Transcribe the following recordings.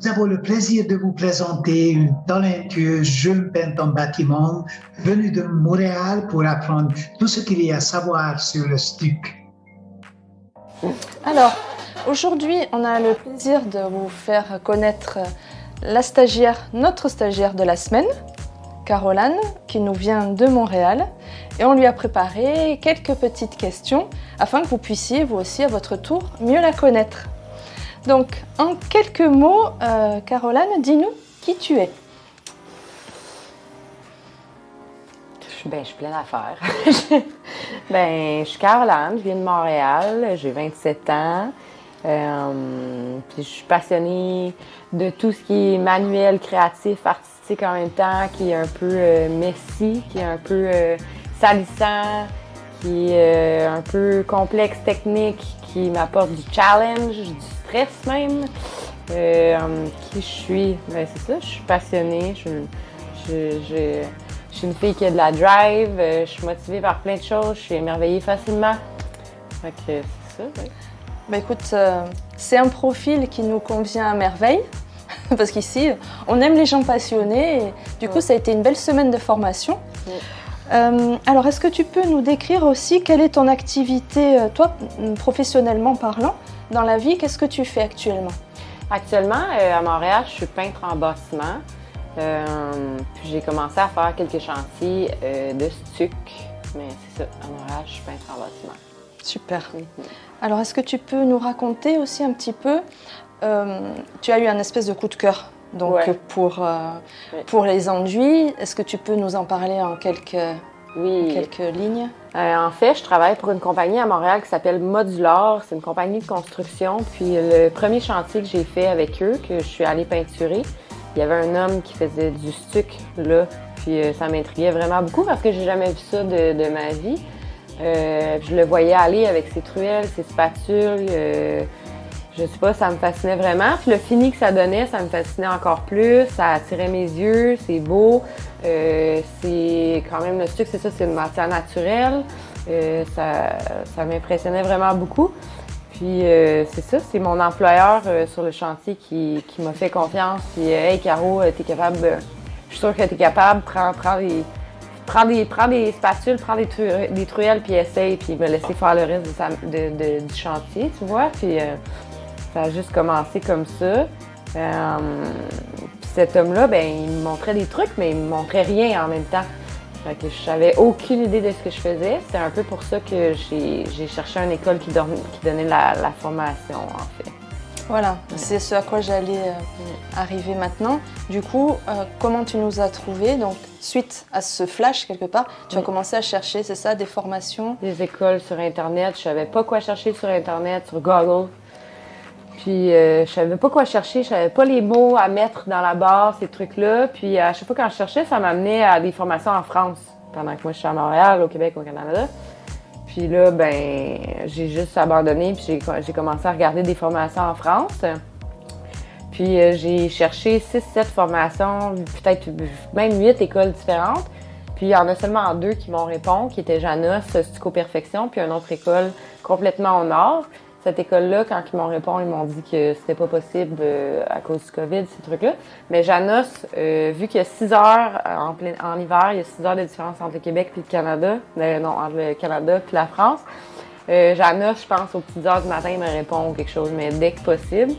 Nous avons le plaisir de vous présenter une talentueuse jeune peintre en bâtiment venue de Montréal pour apprendre tout ce qu'il y a à savoir sur le stuc. Alors, aujourd'hui, on a le plaisir de vous faire connaître la stagiaire, notre stagiaire de la semaine, Caroline, qui nous vient de Montréal. Et on lui a préparé quelques petites questions afin que vous puissiez, vous aussi, à votre tour, mieux la connaître. Donc, en quelques mots, Caroline, dis-nous qui tu es. Je suis pleine d'affaires. Je suis Caroline, je viens de Montréal, j'ai 27 ans. Puis je suis passionnée de tout ce qui est manuel, créatif, artistique en même temps, qui est un peu messy, qui est un peu salissant, qui est un peu complexe, technique, qui m'apporte du challenge, du stress même. Qui je suis? Ben, c'est ça, je suis passionnée. Je suis une fille qui a de la drive, je suis motivée par plein de choses, je suis émerveillée facilement. Fait que c'est ça, oui. Ben écoute, c'est un profil qui nous convient à merveille, parce qu'ici, on aime les gens passionnés, et du coup, ça a été une belle semaine de formation. Alors, est-ce que tu peux nous décrire aussi quelle est ton activité, toi, professionnellement parlant, dans la vie? Qu'est-ce que tu fais actuellement? Actuellement, à Montréal, je suis peintre en bâtiment. Puis j'ai commencé à faire quelques chantiers de stuc, mais c'est ça, à Montréal, je suis peintre en bâtiment. Super. Alors, est-ce que tu peux nous raconter aussi un petit peu, tu as eu un espèce de coup de cœur donc, ouais. pour les enduits. Est-ce que tu peux nous en parler en quelques lignes? En fait, je travaille pour une compagnie à Montréal qui s'appelle Modular. C'est une compagnie de construction. Puis le premier chantier que j'ai fait avec eux, que je suis allée peinturer, il y avait un homme qui faisait du stuc là. Puis ça m'intriguait vraiment beaucoup parce que j'ai jamais vu ça de ma vie. Je le voyais aller avec ses truelles, ses spatules. Je sais pas, ça me fascinait vraiment. Puis le fini que ça donnait, ça me fascinait encore plus. Ça attirait mes yeux, c'est beau. C'est quand même le stuc, c'est ça, c'est une matière naturelle. Ça m'impressionnait vraiment beaucoup. Puis c'est ça, c'est mon employeur sur le chantier qui m'a fait confiance. Puis hey Caro, t'es capable, je suis sûre que t'es capable, prends des spatules, prends des truelles, puis essaye, puis me laisser faire le reste du chantier, tu vois. Puis ça a juste commencé comme ça. Puis cet homme-là, ben, il me montrait des trucs, mais il me montrait rien en même temps. Fait que je n'avais aucune idée de ce que je faisais. C'était un peu pour ça que j'ai cherché une école qui donnait la formation, en fait. Voilà, c'est ce à quoi j'allais arriver maintenant. Du coup, comment tu nous as trouvés? Donc, suite à ce flash, quelque part, tu as commencé à chercher, c'est ça, des formations? Des écoles sur Internet. Je savais pas quoi chercher sur Internet, sur Google. Puis, je savais pas quoi chercher, je savais pas les mots à mettre dans la barre, ces trucs-là. Puis, à chaque fois quand je cherchais, ça m'amenait à des formations en France, pendant que moi, je suis à Montréal, au Québec, au Canada. Puis là, ben, j'ai juste abandonné, puis j'ai commencé à regarder des formations en France. Puis, j'ai cherché 6-7 formations, peut-être même 8 écoles différentes. Puis, il y en a seulement 2 qui m'ont répondu, qui étaient Janos, Stucco Perfection, puis une autre école complètement au nord. Cette école-là, quand ils m'ont répondu, ils m'ont dit que c'était pas possible à cause du COVID, ces trucs-là. Mais Janos, vu qu'il y a 6 heures en hiver, il y a 6 heures de différence entre le Québec et le Canada, entre le Canada et la France. Janos, je pense, aux petites heures du matin, il me répond quelque chose, mais dès que possible.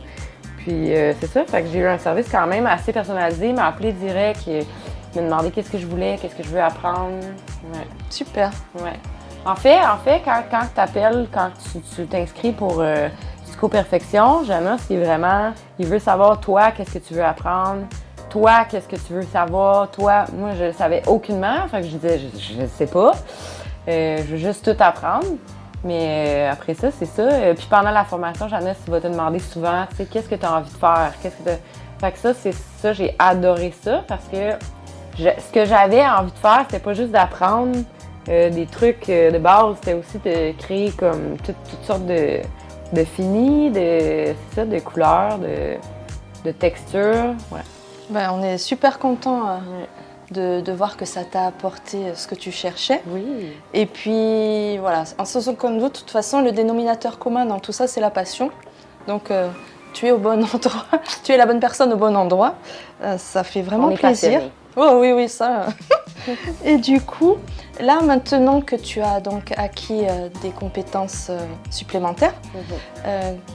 Puis c'est ça, fait que j'ai eu un service quand même assez personnalisé. Il m'a appelé direct, il m'a demandé qu'est-ce que je voulais, qu'est-ce que je veux apprendre. Ouais. Super. Ouais. En fait, quand tu t'appelles, quand tu t'inscris pour Stucco Perfection, Janos, il veut savoir toi, qu'est-ce que tu veux apprendre, toi, qu'est-ce que tu veux savoir, toi. Moi, je ne savais aucunement, fait que je disais, je ne sais pas, je veux juste tout apprendre. Mais après ça, c'est ça. Puis pendant la formation, Janos, il va te demander souvent, tu sais, qu'est-ce que tu as envie de faire, Fait que ça, c'est ça, j'ai adoré ça, parce que ce que j'avais envie de faire, c'était pas juste d'apprendre des trucs de base, c'était aussi de créer comme toutes sortes de finis, de couleurs, de textures. Ouais. Ben, on est super contents de voir que ça t'a apporté ce que tu cherchais. Oui. Et puis voilà, sans aucun doute, de toute façon, le dénominateur commun dans tout ça, c'est la passion. Donc tu es au bon endroit, tu es la bonne personne au bon endroit. Ça fait vraiment plaisir. Passionnés. Oh oui, oui, ça. Et du coup, là, maintenant que tu as donc acquis des compétences supplémentaires,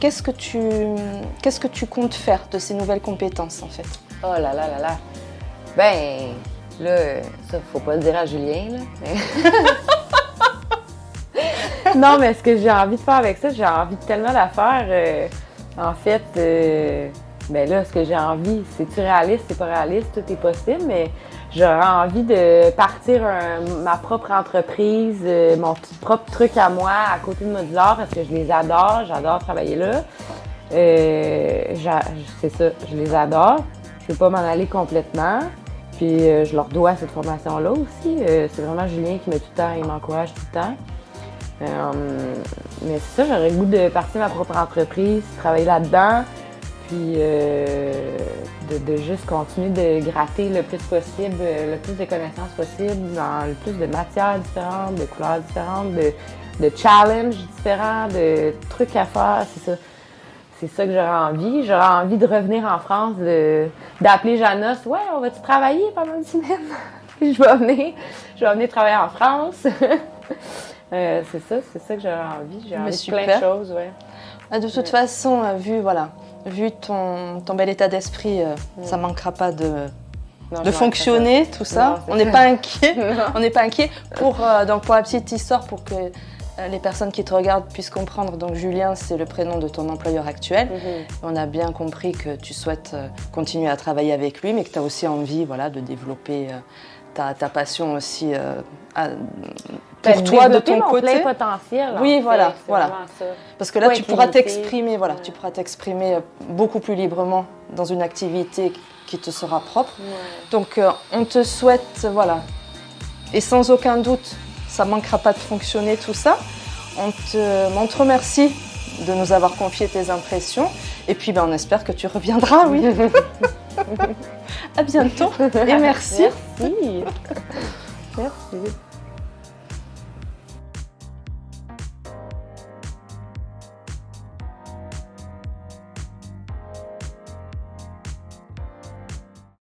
qu'est-ce que tu comptes faire de ces nouvelles compétences, en fait? Oh là là là là. Ben, là, ça, faut pas le dire à Julien, là. Mais... Non, mais ce que j'ai envie de faire avec ça, j'ai envie de tellement la faire. En fait, ben là, ce que j'ai envie, c'est-tu réaliste, c'est pas réaliste, tout est possible, mais j'aurais envie de partir ma propre entreprise, mon petit propre truc à moi à côté de Modular parce que je les adore, j'adore travailler là. C'est ça, je les adore. Je veux pas m'en aller complètement. Puis je leur dois cette formation-là aussi. C'est vraiment Julien qui met tout le temps, il m'encourage tout le temps. Mais c'est ça, j'aurais le goût de partir ma propre entreprise, travailler là-dedans, puis de juste continuer de gratter le plus possible, le plus de connaissances possible, dans le plus de matières différentes, de couleurs différentes, de challenges différents, de trucs à faire, c'est ça. C'est ça que j'aurais envie. J'aurais envie de revenir en France, d'appeler Janos. Ouais, on va-tu travailler pendant une semaine? Puis je vais venir travailler en France. C'est ça que j'aurais envie. J'ai envie de plein de choses, ouais. De toute façon, vu ton bel état d'esprit, ça ne manquera pas de fonctionner, tout ça. Non, on n'est pas inquiet. On n'est pas inquiet. Pour la petite histoire, pour que les personnes qui te regardent puissent comprendre, donc Julien, c'est le prénom de ton employeur actuel. On a bien compris que tu souhaites continuer à travailler avec lui, mais que tu as aussi envie de développer ta passion aussi pour toi, de ton côté. Plein potentiel. Oui, voilà. Ça. Parce que là, tu pourras t'exprimer, tu pourras t'exprimer beaucoup plus librement dans une activité qui te sera propre. Donc, on te souhaite, et sans aucun doute, ça ne manquera pas de fonctionner tout ça. On te remercie de nous avoir confié tes impressions. Et puis, on espère que tu reviendras, oui. À bientôt et merci. Merci. Merci.